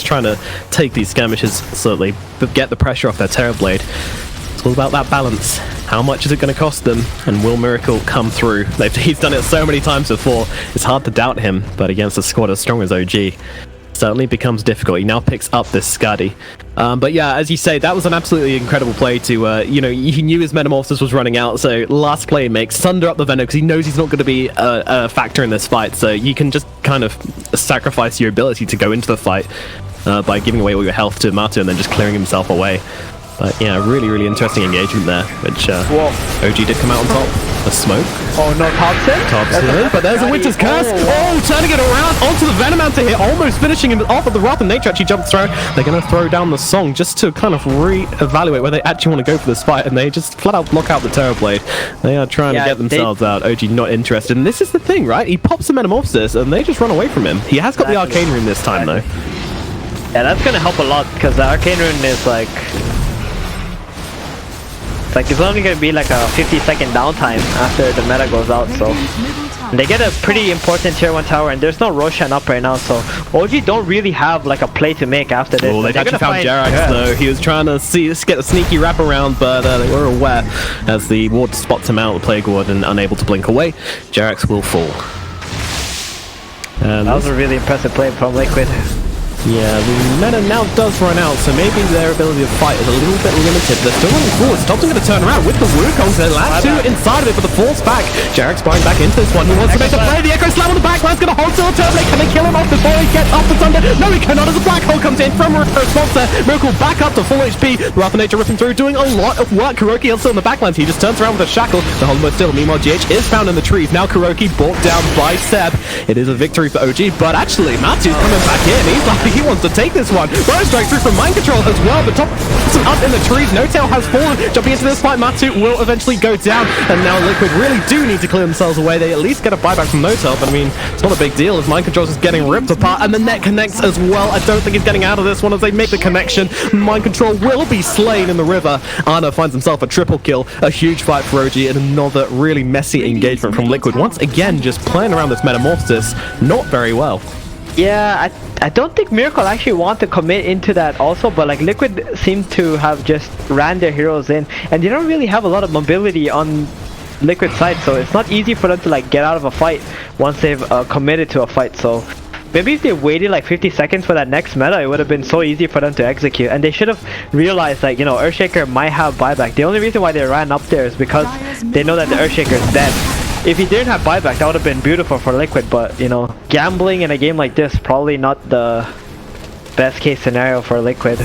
just trying to take these skirmishes so they get the pressure off their Terrorblade. It's all about that balance. How much is it going to cost them, and will Miracle come through? He's done it so many times before, it's hard to doubt him, but against a squad as strong as OG, certainly becomes difficult. He now picks up this Skadi. But yeah, as you say, that was an absolutely incredible play to, you know, he knew his Metamorphosis was running out, so last play makes Sunder up the Venom because he knows he's not going to be a factor in this fight, so you can just kind of sacrifice your ability to go into the fight by giving away all your health to Matu and then just clearing himself away. But yeah, really interesting engagement there, which OG did come out on top. A smoke. Oh no, Thompson, but there's a Winter's Curse. Oh, turning it around onto the Venomancer here, almost finishing him off of the Wrath, and Nature actually jumped through. They're going to throw down the Song just to kind of re-evaluate where they actually want to go for this fight, and they just flat out block out the Terrorblade. They are trying to get themselves out. OG not interested, and this is the thing, right? He pops the Metamorphosis, and they just run away from him. He has got the Arcane Rune this time, though. Yeah, that's going to help a lot, because the Arcane Rune is like it's only going to be like a 50-second downtime after the meta goes out, so they get a pretty important tier 1 tower, and there's no Roshan up right now, so OG don't really have like a play to make after this. Oh, they actually found Jerax though. He was trying to get a sneaky wraparound, but they were aware as the ward spots him out, the Plague Ward, and unable to blink away. Jerax will fall. That was a really impressive play from Liquid. Yeah, the meta now does run out, so maybe their ability to fight is a little bit limited. They're still running forward. Thompson going to turn around with the Wukong. They last two inside of it, but the force back. Jerax buying back into this one. He wants to make the play. The Echo Slam on the backline's going to hold still a Terrorblade. Can they kill him off before he gets off the Thunder? No, he cannot, as a Black Hole comes in from a response there. Miracle back up to full HP. Wrath of Nature ripping through, doing a lot of work. Kuroki is still in the backlines. He just turns around with a shackle. The Hollow still. Meanwhile, GH is found in the trees. Now Kuroki brought down by Seb. It is a victory for OG, but actually, Matu's coming back in. He's like, he wants to take this one. Burrow strike through from Mind Control as well, but Thompson up in the trees. No Tail has fallen. Jumping into this fight, Matu will eventually go down, and now Liquid really do need to clear themselves away. They at least get a buyback from No Tail, but I mean, it's not a big deal as Mind Control is getting ripped apart, and the net connects as well. I don't think he's getting out of this one as they make the connection. Mind Control will be slain in the river. Ana finds himself a triple kill. A huge fight for OG, and another really messy engagement from Liquid. Once again, just playing around this Metamorphosis, not very well. Yeah, I don't think Miracle actually want to commit into that also, but like Liquid seem to have just ran their heroes in, and they don't really have a lot of mobility on Liquid side, so it's not easy for them to like get out of a fight once they've committed to a fight. So maybe if they waited like 50 seconds for that next meta, it would have been so easy for them to execute, and they should have realized like, you know, Earthshaker might have buyback. The only reason why they ran up there is because they know that the Earthshaker is dead. If he didn't have buyback, that would have been beautiful for Liquid, but you know, gambling in a game like this, probably not the best case scenario for Liquid.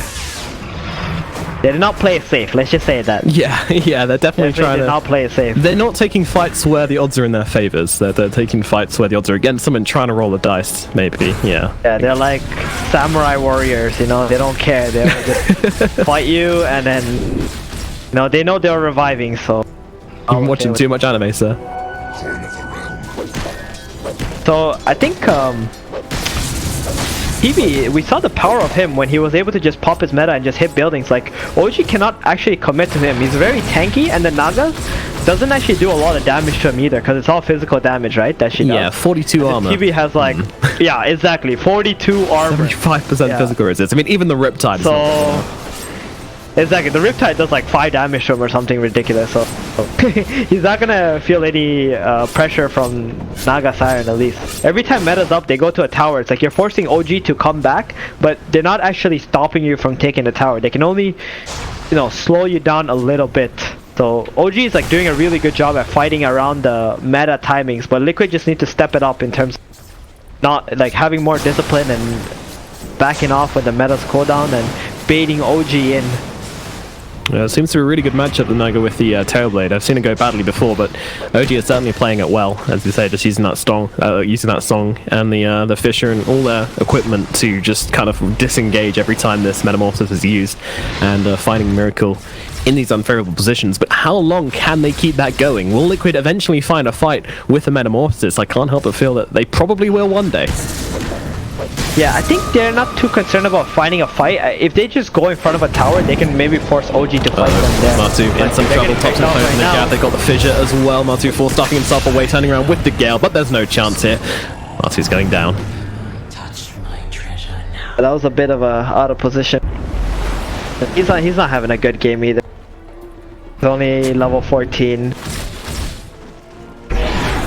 They did not play it safe, let's just say that. Yeah, they're definitely trying to not play it safe. They're not taking fights where the odds are in their favors. They're taking fights where the odds are against them and trying to roll the dice, maybe, yeah. Yeah, they're like samurai warriors, you know, they don't care. They'll just fight you, and then, you know, they know they're reviving, so. I'm watching too much anime, sir. So I think PB, we saw the power of him when he was able to just pop his meta and just hit buildings. Like OG cannot actually commit to him. He's very tanky, and the Naga doesn't actually do a lot of damage to him either, because it's all physical damage, right? That she does. Yeah, 42 armor. PB has like, yeah, exactly, 42 armor. 75% physical resist. I mean, even the Riptide. So. Exactly, the Riptide does like 5 damage to him or something ridiculous, so he's not gonna feel any pressure from Naga Siren at least. Every time meta's up, they go to a tower. It's like you're forcing OG to come back, but they're not actually stopping you from taking the tower. They can only, you know, slow you down a little bit. So OG is like doing a really good job at fighting around the meta timings, but Liquid just need to step it up in terms of not like having more discipline and backing off when the meta's cooldown and baiting OG in. Yeah, it seems to be a really good matchup, the Naga with the Terrorblade. I've seen it go badly before, but OG is certainly playing it well, as you say, just using that song and the Fisher and all their equipment to just kind of disengage every time this Metamorphosis is used, and finding Miracle in these unfavorable positions. But how long can they keep that going? Will Liquid eventually find a fight with the Metamorphosis? I can't help but feel that they probably will one day. Yeah, I think they're not too concerned about finding a fight. If they just go in front of a tower, they can maybe force OG to fight them there. Matu in some trouble, Thompson closing the gap. They got the fissure as well. Matu force stuffing himself away, turning around with the Gale, but there's no chance here. Matu's going down. That was a bit of a out of position. He's not having a good game either. He's only level 14.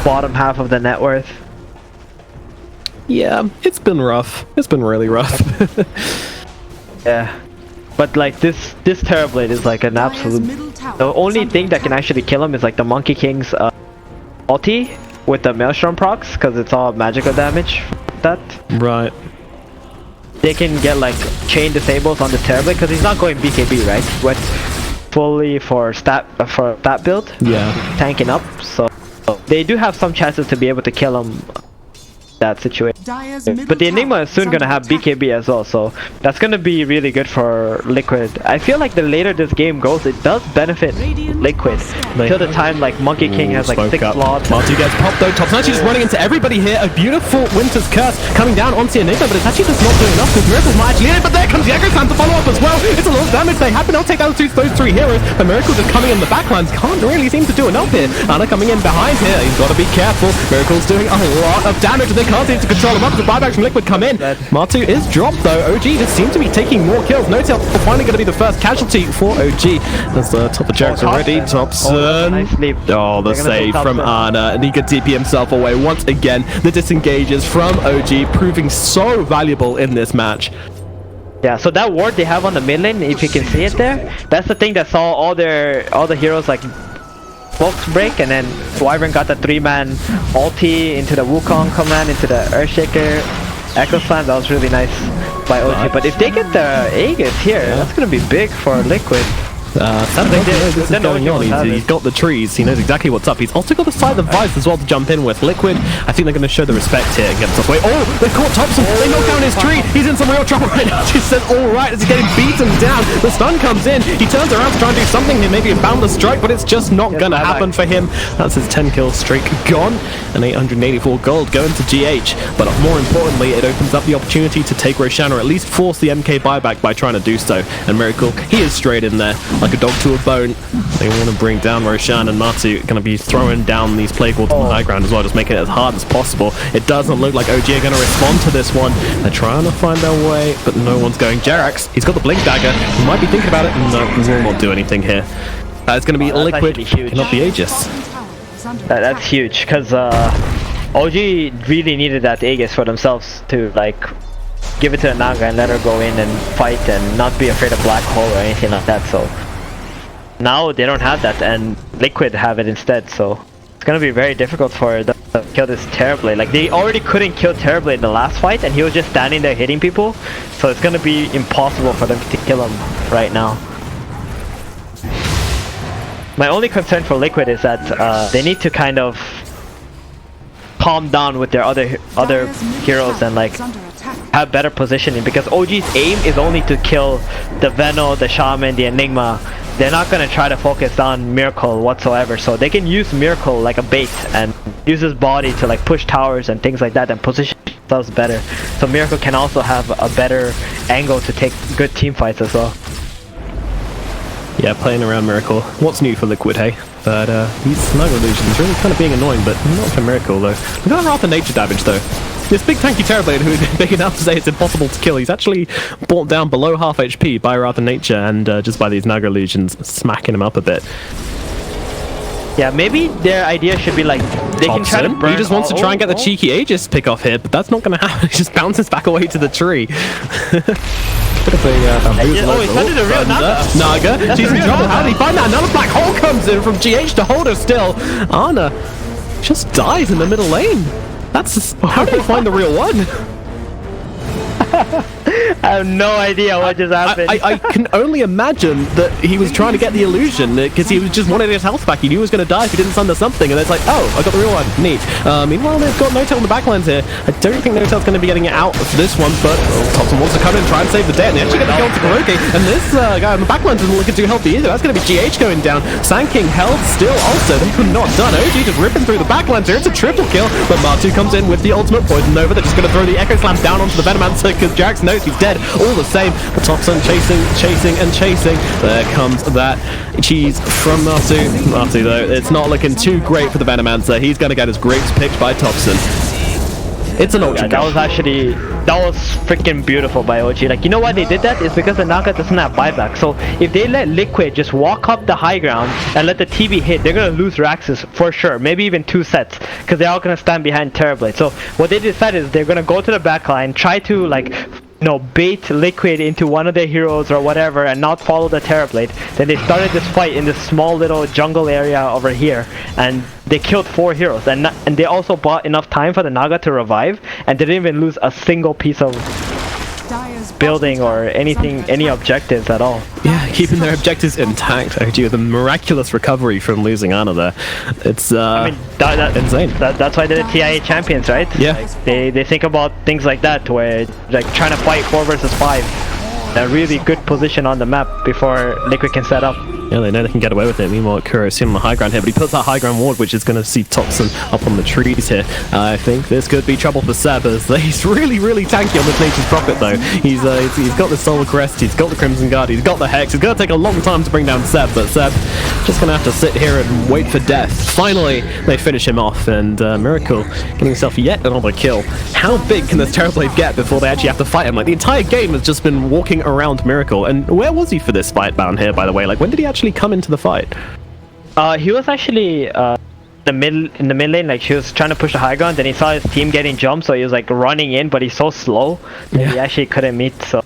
Bottom half of the net worth. Yeah, it's been rough. It's been really rough. Yeah. But like this Terrorblade is like an absolute... The only thing that can actually kill him is like the Monkey King's ulti with the Maelstrom procs, because it's all magical damage. That. Right. They can get like chain disables on the Terrorblade because he's not going BKB, right? But fully for stat build. Yeah. Tanking up, so they do have some chances to be able to kill him. That situation. But the Enigma is soon gonna have BKB as well, so that's gonna be really good for Liquid. I feel like the later this game goes, it does benefit Liquid. Till the time like Monkey King has like 6 slots. Marty gets popped though. Top's actually just running into everybody here. A beautiful Winter's Curse coming down onto Enigma, but it's actually just not doing enough because Miracle's not actually in it. But there comes the Echo Slam to follow up as well. It's a lot of damage. They have been able to take down those 3 heroes, but Miracle just coming in the backlands can't really seem to do enough here. Ana coming in behind here. He's got to be careful. Miracle's doing a lot of damage and they can't seem to control him up. The buybacks from Liquid come in. Martu is dropped though. OG just seems to be taking more kills. No-Tail finally going to be the first casualty for OG. That's the top of Jax already. Topson. Oh, the save from Ana. And he could TP himself away once again. The disengages from OG proving so valuable in this match. Yeah, so that ward they have on the mid lane, if you can see it there, that's the thing that saw all the heroes like Volks break, and then Wyvern got the 3-man ulti into the Wukong command, into the Earthshaker Echo Slam. That was really nice by OG. But if they get the Aegis here, that's gonna be big for Liquid. Sam doesn't know this is going on. He's got the trees. He knows exactly what's up. He's also got the side of the Vice as well to jump in with. Liquid, I think they're going to show the respect here and get himself away. Oh, they caught Topson. They knock down his tree. He's in some real trouble right now. She said, all right, as he's getting beaten down. The stun comes in. He turns around to try and do something here. Maybe a boundless strike, but it's just not going to happen for him. That's his 10-kill streak gone. And 884 gold going to GH. But more importantly, it opens up the opportunity to take Roshan, or at least force the MK buyback by trying to do so. And Miracle, he is straight in there like a dog to a bone. They want to bring down Roshan, and Martu going to be throwing down these plague walls on the high ground as well, just making it as hard as possible. It doesn't look like OG are going to respond to this one. They're trying to find their way, but no one's going. Jerax, he's got the blink dagger. He might be thinking about it. No, he will not do anything here. It's going to be Liquid picking up the Aegis. That's huge, because OG really needed that Aegis for themselves to like give it to Naga and let her go in and fight and not be afraid of black hole or anything like that. So now they don't have that, and Liquid have it instead, so it's gonna be very difficult for them to kill this Terrorblade. Like, they already couldn't kill Terrorblade in the last fight, and he was just standing there hitting people, so it's gonna be impossible for them to kill him right now. My only concern for Liquid is that they need to kind of calm down with their other heroes and like have better positioning, because OG's aim is only to kill the Veno, the Shaman, the Enigma. They're not going to try to focus on Miracle whatsoever, so they can use Miracle like a bait and use his body to like push towers and things like that and position themselves better. So Miracle can also have a better angle to take good team fights as well. Yeah, playing around Miracle. What's new for Liquid, hey? But these Snug Illusions really kind of being annoying, but not for Miracle though. Look at that Wrath of Nature damage though. This big tanky Terrorblade, who is big enough to say it's impossible to kill, he's actually brought down below half HP by Wrath of Nature, and just by these Naga Illusions smacking him up a bit. Yeah, maybe their idea should be like, they can try to burn. He just wants to try and get the cheeky Aegis pick off here, but that's not going to happen. He just bounces back away to the tree. Bit of a he's under the real Naga. She's in trouble. How did he find that? Another black hole comes in from GH to hold her still. Ana just dies in the middle lane. That's how did he find the real one? I have no idea what just happened. I can only imagine that he was trying to get the illusion because he was just wanted his health back. He knew he was going to die if he didn't sunder something, and it's like, oh, I got the real one. Neat. Meanwhile, they've got No-Tail on the backlands here. I don't think No-Tail's going to be getting it out for this one, but Topson wants to come in and try and save the day, and they actually get the kill to Kuroki, and this guy on the backlands isn't looking too healthy either. That's going to be GH going down. Sand King held still also. They were not done. OG just ripping through the backlands here. It's a triple kill, but Martu comes in with the ultimate poison over. They're just going to throw the Echo Slam down onto the Venomancer because Jax knows he's dead. All the same, the Topson chasing. There comes that cheese from Martu. Martu though, it's not looking too great for the Venomancer. He's going to get his grapes picked by Topson. It's an ultra Yeah, that was freaking beautiful by OG. Like, you know why they did that? It's because the Naga doesn't have buyback. So if they let Liquid just walk up the high ground and let the TB hit, they're gonna lose Raxus for sure. Maybe even 2 sets, because they're all gonna stand behind Terrorblade. So what they decided is they're gonna go to the back line, try to like, bait Liquid into one of their heroes or whatever and not follow the Terrorblade. Then they started this fight in this small little jungle area over here, and they killed 4 heroes, and they also bought enough time for the Naga to revive, and they didn't even lose a single piece of building or anything, any objectives at all. Yeah, keeping their objectives intact. OG with a miraculous recovery from losing Ana there. It's I mean, insane. That's why they're the TIA champions, right? Yeah. Like, they think about things like that, where like trying to fight 4 versus 5. A really good position on the map before Liquid can set up. Yeah, they know they can get away with it. Meanwhile, Kuro's sitting on the high ground here, but he puts that high ground ward, which is going to see Toxin up on the trees here. I think this could be trouble for Seb, as he's really, really tanky on this Nature's Prophet, though. He's got the Solar Crest, he's got the Crimson Guard, he's got the Hex. It's going to take a long time to bring down Seb, but Seb just going to have to sit here and wait for death. Finally, they finish him off, and Miracle getting himself yet another kill. How big can this Terrorblade get before they actually have to fight him? Like, the entire game has just been walking around Miracle, and where was he for this fight down here, by the way? Like, when did he actually come into the fight? He was actually in the mid lane. Like, she was trying to push the high ground, then he saw his team getting jumped, so he was like running in, but he's so slow that he actually couldn't meet, so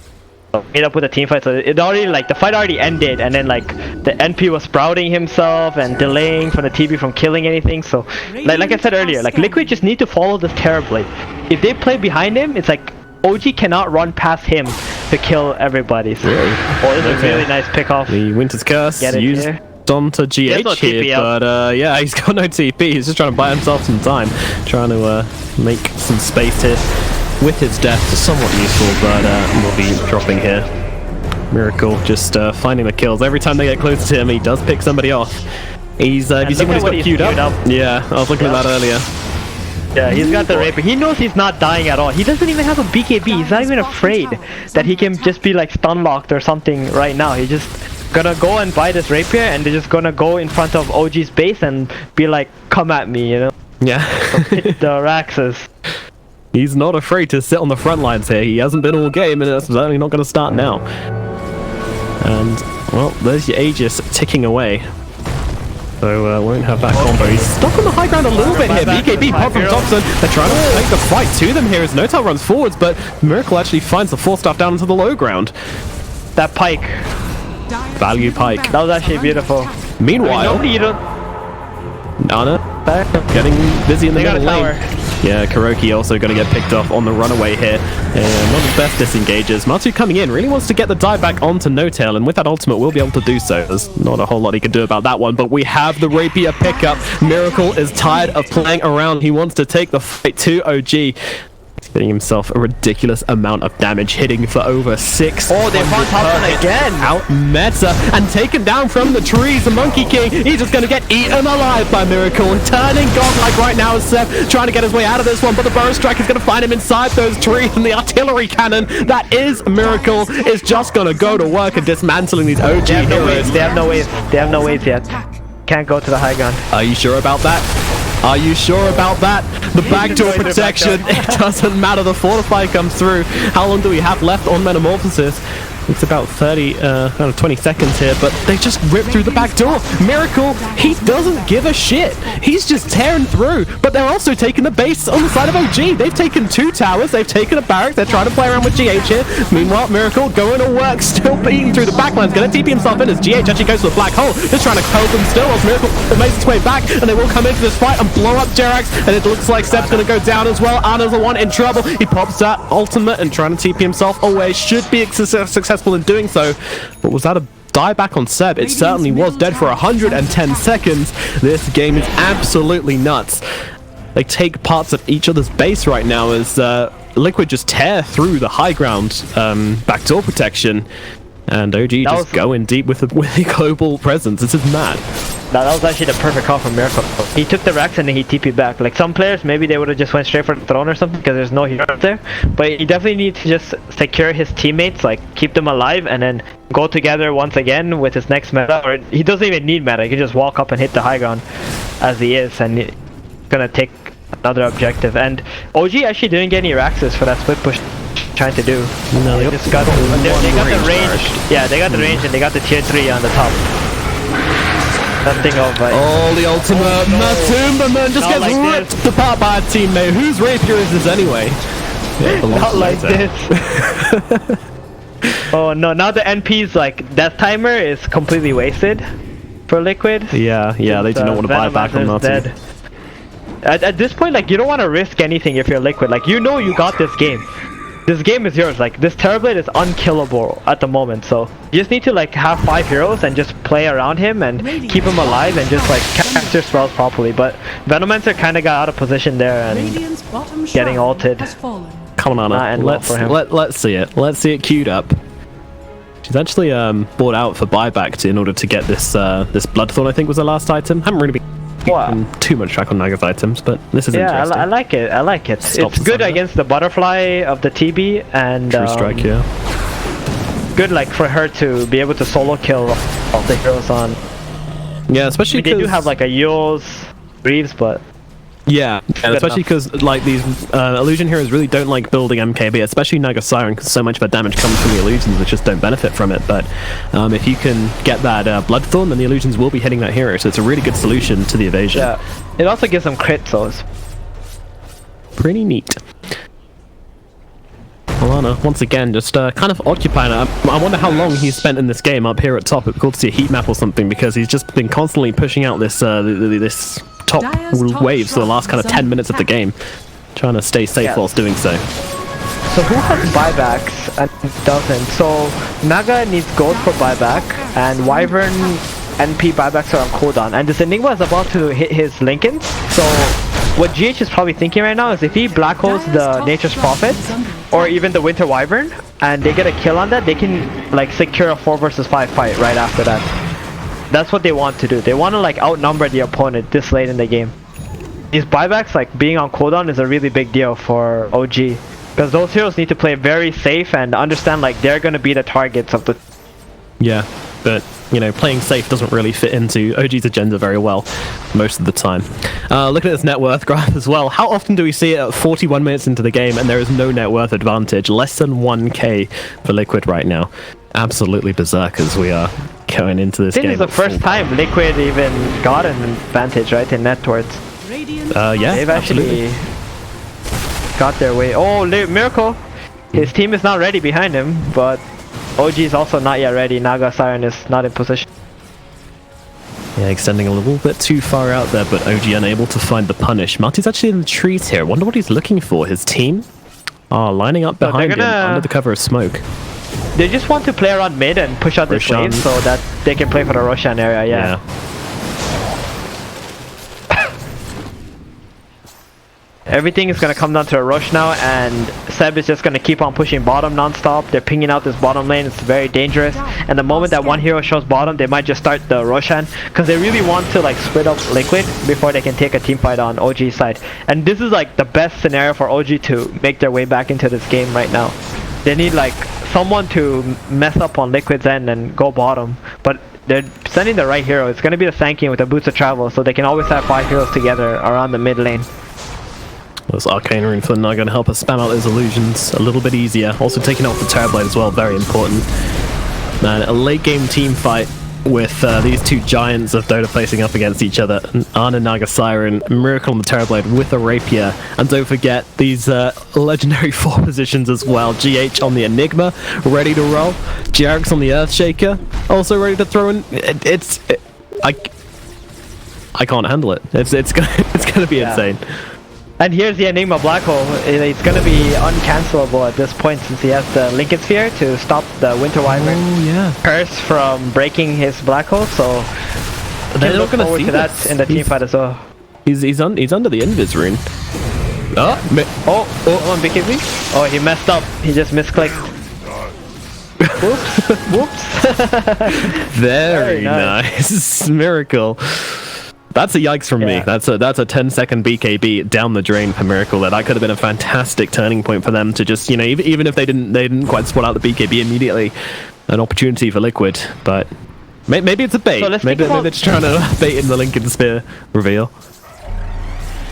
meet up with a team fight. So it already, like, the fight already ended, and then like the NP was sprouting himself and delaying for the TB from killing anything. So like I said earlier, like, Liquid just need to follow this Terrorblade. If they play behind him, it's like OG cannot run past him to kill everybody. So this is a really nice pick off. The Winter's Curse used onto GH here, but yeah, he's got no TP. He's just trying to buy himself some time, trying to make some space here with his death. Somewhat useful, but we'll be dropping here. Miracle just finding the kills. Every time they get close to him, he does pick somebody off. He's you see what he's got queued up? Yeah, I was looking at that earlier. Yeah, he's got the Rapier. He knows he's not dying at all. He doesn't even have a BKB. He's not even afraid that he can just be like stun locked or something right now. He's just gonna go and buy this Rapier, and they're just gonna go in front of OG's base and be like, come at me, you know? Yeah. Hit the Raxus. He's not afraid to sit on the front lines here. He hasn't been all game, and it's certainly not going to start now. And, well, there's your Aegis ticking away. So, won't have that combo. He's stuck on the high ground a little bit here. BKB pop from Thompson. They're trying to take the fight to them here as Notel runs forwards, but Miracle actually finds the 4-staff down into the low ground. That Pike. Value Pike. That was actually beautiful. Meanwhile, Ana getting busy in the middle lane. Yeah, Kuroki also going to get picked off on the runaway here. Not the best disengages. Matu coming in, really wants to get the dive back onto No-Tail, and with that ultimate we'll be able to do so. There's not a whole lot he can do about that one, but we have the Rapier pickup. Miracle is tired of playing around. He wants to take the fight to OG. He's getting himself a ridiculous amount of damage, hitting for over 6. Oh, they found Thompson again! Out meta and taken down from the trees. The Monkey King, he's just going to get eaten alive by Miracle, and turning godlike right now is Seth, trying to get his way out of this one, but the Burrow Strike is going to find him inside those trees, and the artillery cannon that is Miracle is just going to go to work and dismantling these OG heroes. They have no waves. They have no waves yet. Can't go to the high ground. Are you sure about that? Are you sure about that? The backdoor protection, it doesn't matter. The Fortify comes through. How long do we have left on Metamorphosis? It's about 20 seconds here, but they just ripped through the back door. Miracle, he doesn't give a shit. He's just tearing through, but they're also taking the base on the side of OG. They've taken 2 towers, they've taken a barrack, they're trying to play around with GH here. Meanwhile, Miracle going to work, still beating through the backlines, going to TP himself in as GH actually goes to the black hole, just trying to hold them still as Miracle makes its way back, and they will come into this fight and blow up Jerax, and it looks like Seb's going to go down as well. Ana's the one in trouble. He pops that ultimate and trying to TP himself away. Should be successful in doing so, but was that a dieback on Seb? It certainly was. Dead for 110 seconds. This game is absolutely nuts. They take parts of each other's base right now as Liquid just tear through the high ground backdoor protection, and OG just going deep with the global presence. This is mad. That was actually the perfect call from Miracle. He took the Rex and then he TP'd back. Like, some players, maybe they would have just went straight for the throne or something because there's no heroes there. But he definitely needs to just secure his teammates, like keep them alive, and then go together once again with his next meta. Or he doesn't even need meta. He can just walk up and hit the high ground as he is, and it's gonna take another objective. And OG actually didn't get any Raxes for that split push trying to do. No, they just got they got the range. Yeah, they got the range and they got the tier 3 on the top. Nothing of oh, the ultimate Matumba man just gets ripped apart by a teammate. Whose rapier is this anyway? Yeah, not like this. Oh no, now the NP's like death timer is completely wasted for Liquid. Yeah, they do not want to buy back on Martin. At this point, like, you don't want to risk anything if you're Liquid. Like, you know you got this game. This game is yours. Like, this Terrorblade is unkillable at the moment, so you just need to like have 5 heroes and just play around him and keep him alive and just like cast your spells properly. But Venomancer kind of got out of position there and getting ulted. Come on, Anna. Let's see it. Let's see it queued up. She's actually bought out for buyback in order to get this this Bloodthorn, I think was the last item. Haven't really been keeping too much track on Naga's items, but this is interesting. I like it. I like it. It's good against the butterfly of the TB and True strike, yeah. Good like for her to be able to solo kill all the heroes on. Yeah, especially because they do have like a Yules, Reeves, but yeah, and especially because like these illusion heroes really don't like building MKB, especially Naga Siren, because so much of the damage comes from the illusions, which just don't benefit from it. But if you can get that Bloodthorn, then the illusions will be hitting that hero, so it's a really good solution to the evasion. Yeah, it also gives them crit, so it's pretty neat. Alana, once again, just kind of occupying it. I wonder how long he's spent in this game up here at top. It'd be cool to see a heat map or something, because he's just been constantly pushing out this this top waves for the last kind of 10 minutes of the game, trying to stay safe whilst doing so. So who has buybacks and doesn't? So Naga needs gold for buyback, and Wyvern NP buybacks are on cooldown, and this Enigma is about to hit his Lincolns. So what GH is probably thinking right now is if he black holes the Nature's Prophet or even the Winter Wyvern and they get a kill on that, they can like secure a 4 versus 5 fight right after that. That's what they want to do. They want to like outnumber the opponent this late in the game. These buybacks, like being on cooldown, is a really big deal for OG, because those heroes need to play very safe and understand like they're going to be the targets of the... Yeah, but you know, playing safe doesn't really fit into OG's agenda very well most of the time. Looking at this net worth graph as well, how often do we see it at 41 minutes into the game and there is no net worth advantage? Less than 1k for Liquid right now. Absolutely berserk as we are going into this game. This is the first time Liquid even got an advantage, right, in net worth. Yeah, they've actually got their way. Oh, Miracle! His team is not ready behind him, but OG is also not yet ready. Naga Siren is not in position. Yeah, extending a little bit too far out there, but OG unable to find the punish. Marty's actually in the trees here. I wonder what he's looking for. His team are lining up behind him under the cover of smoke. They just want to play around mid and push out this wave so that they can play for the Roshan area, yeah. Everything is going to come down to a rush now, and Seb is just going to keep on pushing bottom non-stop. They're pinging out this bottom lane. It's very dangerous. And the moment that one hero shows bottom, they might just start the Roshan, because they really want to like split up Liquid before they can take a team fight on OG's side. And this is like the best scenario for OG to make their way back into this game right now. They need like someone to mess up on Liquid's end and go bottom, but they're sending the right hero. It's going to be the Sankin with the Boots of Travel, so they can always have 5 heroes together around the mid lane. Those Arcane Rune Flynn are going to help us spam out those illusions a little bit easier. Also taking off the Terrorblade as well, very important. Man, a late game team fight with these two giants of Dota facing up against each other. Ana Naga Siren, Miracle on the Terrorblade with a Rapier. And don't forget these legendary 4 positions as well. GH on the Enigma, ready to roll. Jarix on the Earthshaker, also ready to throw in. I can't handle it. It's gonna be insane. And here's the Enigma Black Hole. It's going to be uncancelable at this point since he has the Lincoln Sphere to stop the Winter Wyvern curse from breaking his Black Hole, so they're not going to see that in the team fight as well. He's under the Invis Rune. On BKB? Oh, he messed up. He just misclicked. Whoops. Very nice. Miracle. That's a yikes from me. That's a 10-second BKB down the drain for Miracle. That could have been a fantastic turning point for them to just, you know, even if they didn't quite spot out the BKB immediately, an opportunity for Liquid. But maybe it's a bait. So maybe they're just trying to bait in the Lincoln Spear reveal.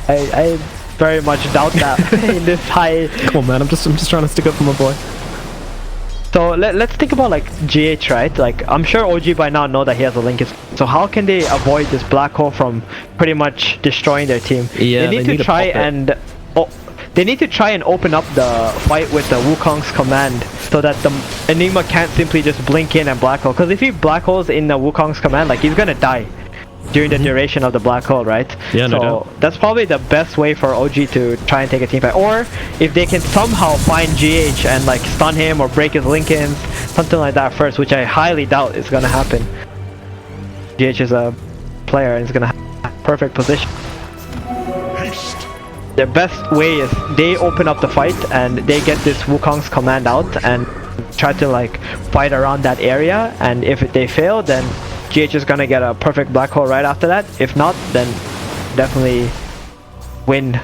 I very much doubt that in this high. Come on, man. I'm just trying to stick up for my boy. So let's think about like GH, right? Like I'm sure OG by now know that he has a Lincoln. So how can they avoid this black hole from pretty much destroying their team? Yeah, they need to try and they need to try and open up the fight with the Wukong's command so that the Enigma can't simply just blink in and black hole. Because if he black holes in the Wukong's command, like he's gonna die during the duration of the black hole, right? Yeah, no so doubt. that's probably the best way for OG to try and take a team fight. Or if they can somehow find GH and like stun him or break his Lincolns, something like that first, which I highly doubt is gonna happen. GH is a player and is gonna have perfect position. The best way is they open up the fight and they get this Wukong's command out and try to like fight around that area, and if they fail, then GH is gonna get a perfect black hole right after that. If not, then definitely win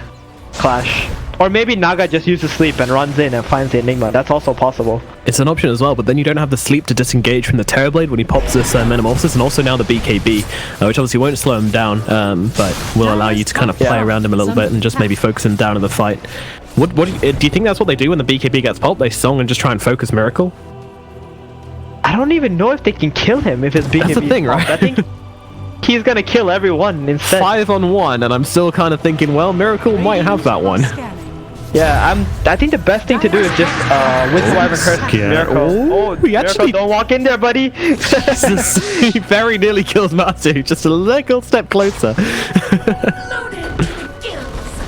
clash. Or maybe Naga just uses sleep and runs in and finds the Enigma. That's also possible. It's an option as well, but then you don't have the sleep to disengage from the Terrorblade when he pops this Metamorphosis, and also now the BKB, which obviously won't slow him down, but will allow you to kind of play around him a little bit and just maybe focus him down in the fight. What do you think that's what they do when the BKB gets popped? They song and just try and focus Miracle? I don't even know if they can kill him if his BKB That's the thing, right? I think he's gonna kill everyone instead. 5-on-1, and I'm still kind of thinking, well, Miracle might have that one. Yeah, I think the best thing to do is just with Wyvern Curse Miracle. Oh, we Miracle, actually don't walk in there, buddy. he very nearly kills Matsu, just a little step closer.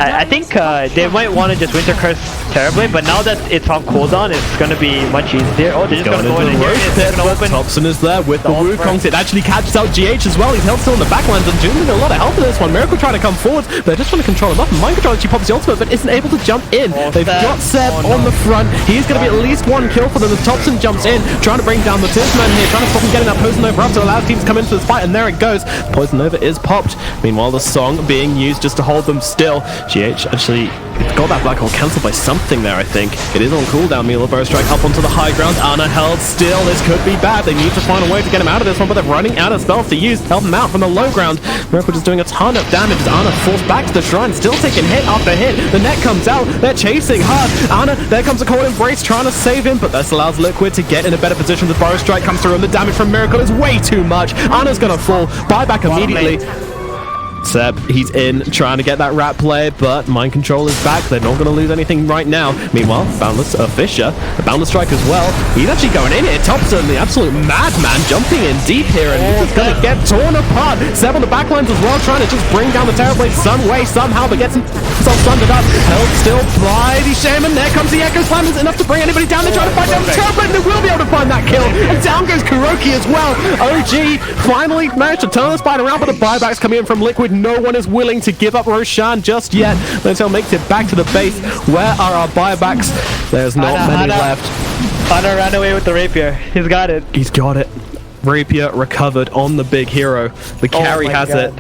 I think they might want to just Winter Curse Terrorblade, but now that it's on cooldown, it's gonna be much easier. Oh, they're just gonna go in here. It's gonna open. Thompson is there with the Wukongs. It actually catches out GH as well. He's held still in the backlines and doing a lot of help in this one. Miracle trying to come forward, but they're just trying to control him up. And Mind Control actually pops the ultimate, but isn't able to jump in. They've got Seb on the front. He's gonna be at least one kill for them as Thompson jumps in, trying to bring down the Tisman here, trying to stop him getting that Poison Nova up to allow teams to come into this fight, and there it goes. Poison Nova is popped. Meanwhile, the song being used just to hold them still. GH actually got that black hole cancelled by something there, I think. It is on cooldown. Meanwhile, Burrow Strike up onto the high ground. Ana held still. This could be bad. They need to find a way to get him out of this one, but they're running out of spells to use. Help him out from the low ground. Miracle just doing a ton of damage as Ana forced back to the shrine, still taking hit after hit. The net comes out. They're chasing hard. Ana, there comes a cold embrace trying to save him, but this allows Liquid to get in a better position. The Burrow Strike comes through, and the damage from Miracle is way too much. Ana's gonna fall. Buyback immediately. Seb, he's in, trying to get that rat play, but Mind Control is back. They're not going to lose anything right now. Meanwhile, Boundless, Fisher, the Boundless Strike as well. He's actually going in here. Thompson, the absolute madman, jumping in deep here, and he's just going to get torn apart. Seb on the backlines as well, trying to just bring down the Terrorblade some way, somehow, but gets himself sundered up. Held still by the Shaman. There comes the Echo Slam. Is enough to bring anybody down. They're trying to find down the Terrorblade, and they will be able to find that kill. And down goes Kuroki as well. OG finally managed to turn this fight around, but the buybacks coming in from Liquid. No one is willing to give up Roshan just yet. Lentel makes it back to the base. Where are our buybacks? There's not many left. Ana ran away with the rapier. He's got it. He's got it. Rapier recovered on the big hero. The carry has it.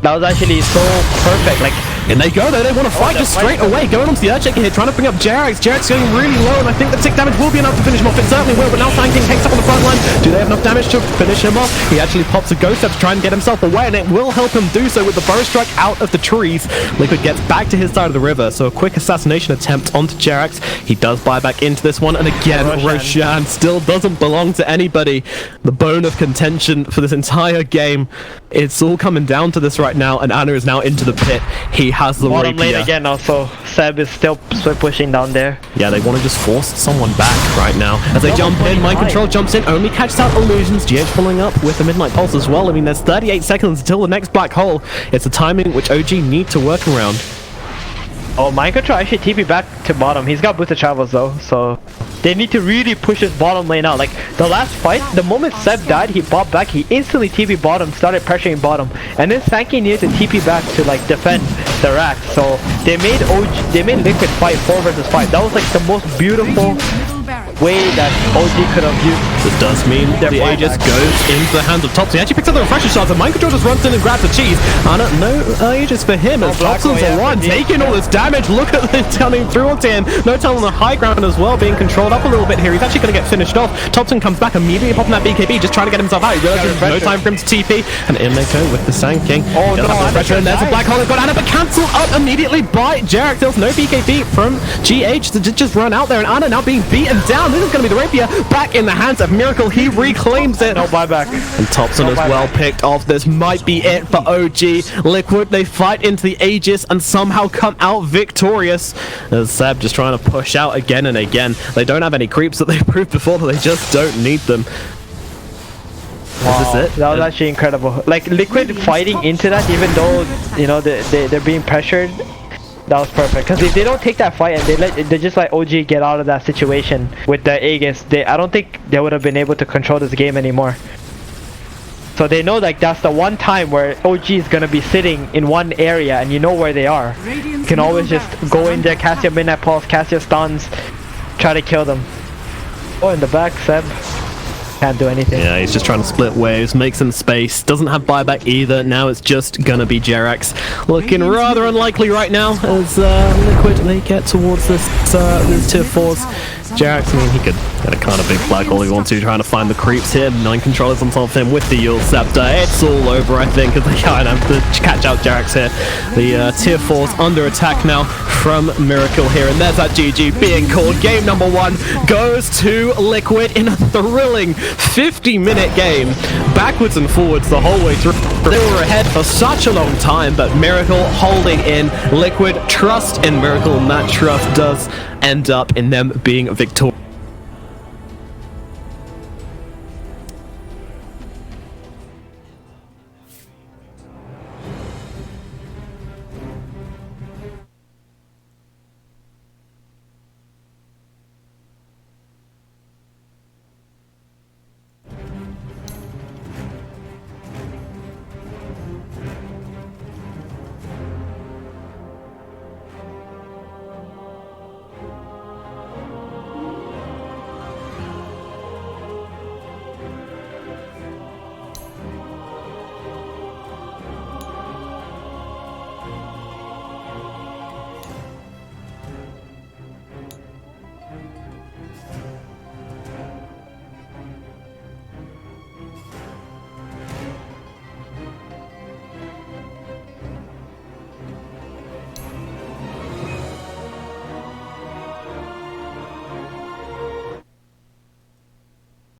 That was actually so perfect. Like, and they go, they want to fight just straight away. Going onto the Earthshaker here, trying to bring up Jerax. Jerax going really low, and I think the tick damage will be enough to finish him off. It certainly will, but now Sand King takes up on the front line. Do they have enough damage to finish him off? He actually pops a Ghost Step to try and get himself away, and it will help him do so with the Burrow Strike out of the trees. Liquid gets back to his side of the river, so a quick assassination attempt onto Jerax. He does buy back into this one, and again, Roshan still doesn't belong to anybody. The bone of contention for this entire game. It's all coming down to this right now, and Ana is now into the pit. He has the bottom rapier. lane again also. Seb is still pushing down there. Yeah, they want to just force someone back right now. As they jump in, Mind Control jumps in, only catches out Illusions. GH following up with the Midnight Pulse as well. I mean, there's 38 seconds until the next black hole. It's a timing which OG need to work around. Oh, Mind Control actually TP back to bottom. He's got boosted travels though, so they need to really push his bottom lane out. Like the last fight, the moment Seb died, he popped back, he instantly TP bottom, started pressuring bottom, and then Sankey needed to TP back to like defend the rack. So they made Liquid fight 4 versus 5. That was like the most beautiful way that OG could have used. This does mean the Aegis goes into the hands of Topson. He actually picks up the refresher shots, and Mind Control just runs in and grabs the cheese. No Aegis for him, as Topson's the one taking all this damage. Look at this coming through onto him. No Tunnel on the high ground as well, being controlled up a little bit here. He's actually going to get finished off. Topson comes back immediately, popping that BKB, just trying to get himself out. He realizes there's no time for him to TP, and in they go with the Sand King. Oh no, and there's a Black Hole got Anna, but cancelled up immediately by Jarek. There's no BKB from GH to just run out there, and Anna now being beaten down. This is going to be the rapier back in the hands of Miracle. He reclaims it. No buyback. And Topson as well picked off. This might be it for OG. Liquid, they fight into the Aegis and somehow come out victorious. As Seb just trying to push out again and again. They don't have any creeps that they proved before, but they just don't need them. Wow. Is this it? That was actually incredible. Like Liquid fighting into that, even though you know they're being pressured. That was perfect, because if they don't take that fight and they just let OG get out of that situation with the Aegis, I don't think they would have been able to control this game anymore. So they know like that's the one time where OG is gonna be sitting in one area and you know where they are. You can always just go in there, cast your Midnight Pulse, cast your stuns, try to kill them. Oh, in the back, Seb. Can't do anything. Yeah, he's just trying to split waves, make some space. Doesn't have buyback either. Now it's just gonna be Jerax. Looking rather unlikely right now as Liquid, they get towards this tier 4s. Jerax, I mean, he could get a kind of big flag all he wants to, trying to find the creeps here. 9 controllers on top of him with the Yule Scepter. It's all over, I think, as they kind of have to catch out Jerax here. The tier 4s under attack now from Miracle here, and there's that GG being called. Game number 1 goes to Liquid in a thrilling 50-minute game, backwards and forwards the whole way through. They were ahead for such a long time, but Miracle holding in. Liquid trust in Miracle, and that trust does end up in them being victorious.